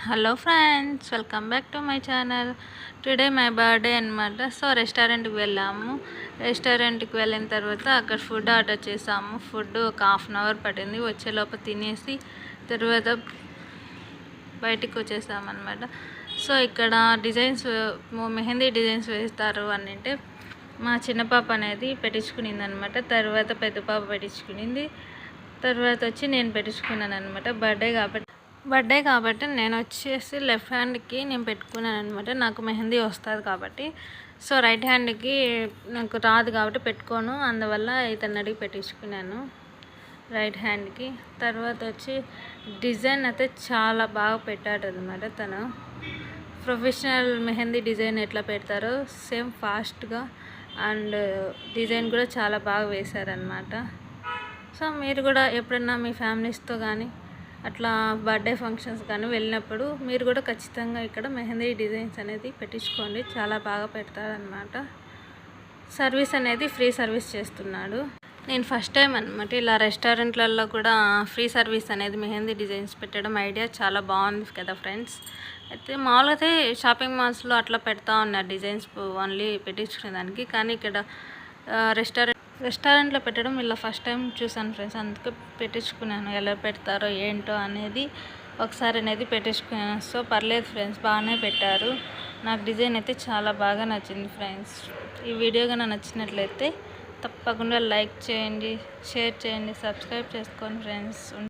Hello friends, welcome back to my channel. Today my birthday అనమాట. So రెస్టారెంట్కి వెళ్ళాము. రెస్టారెంట్కి వెళ్ళిన తర్వాత అక్కడ ఫుడ్ ఆర్డర్ చేసాము. ఫుడ్ ఒక హాఫ్ అన్ అవర్ పట్టింది. వచ్చేలోపు తినేసి తర్వాత బయటికి వచ్చేసామన్నమాట. సో ఇక్కడ డిజైన్స్, మెహందీ డిజైన్స్ వేస్తారు అని అంటే మా చిన్న పాప అనేది పెట్టించుకునింది అనమాట. తర్వాత పెద్ద పాప పెట్టించుకునింది. తర్వాత వచ్చి నేను పెట్టించుకున్నాను అనమాట. బర్త్డే కాబట్టి నేను వచ్చేసి లెఫ్ట్ హ్యాండ్కి నేను పెట్టుకున్నాను అనమాట. నాకు మెహందీ వస్తుంది కాబట్టి. సో రైట్ హ్యాండ్కి నాకు రాదు కాబట్టి పెట్టుకోను. అందువల్ల ఇతను అడిగి పెట్టించుకున్నాను రైట్ హ్యాండ్కి. తర్వాత వచ్చి డిజైన్ అయితే చాలా బాగా పెట్టాడు అనమాట. తను ప్రొఫెషనల్ మెహందీ డిజైన్ ఎట్లా పెడతారో సేమ్ ఫాస్ట్గా అండ్ డిజైన్ కూడా చాలా బాగా వేశారనమాట. సో మీరు కూడా ఎప్పుడన్నా మీ ఫ్యామిలీస్తో కానీ అట్లా బర్త్డే ఫంక్షన్స్ కానీ వెళ్ళినప్పుడు మీరు కూడా ఖచ్చితంగా ఇక్కడ మెహందీ డిజైన్స్ అనేది పెట్టించుకోండి. చాలా బాగా పెడతారనమాట. సర్వీస్ అనేది ఫ్రీ సర్వీస్ చేస్తున్నాడు. నేను ఫస్ట్ టైం అనమాట ఇలా రెస్టారెంట్లలో కూడా ఫ్రీ సర్వీస్ అనేది మెహందీ డిజైన్స్ పెట్టడం ఐడియా చాలా బాగుంది కదా ఫ్రెండ్స్. అయితే మామూలుగా అయితే షాపింగ్ మాల్స్లో అట్లా పెడతా ఉన్నారు డిజైన్స్ ఓన్లీ పెట్టించుకునేదానికి. కానీ ఇక్కడ రెస్టారెంట్లో పెట్టడం ఇలా ఫస్ట్ టైం చూసాను ఫ్రెండ్స్. అందుకే పెట్టించుకున్నాను. ఎలా పెడతారో ఏంటో అనేది ఒకసారి అనేది పెట్టించుకున్నాను. సో పర్లేదు ఫ్రెండ్స్, బాగానే పెట్టారు. నాకు డిజైన్ అయితే చాలా బాగా నచ్చింది ఫ్రెండ్స్. ఈ వీడియో కనుక నచ్చినట్లయితే తప్పకుండా లైక్ చేయండి, షేర్ చేయండి, సబ్స్క్రైబ్ చేసుకోండి ఫ్రెండ్స్.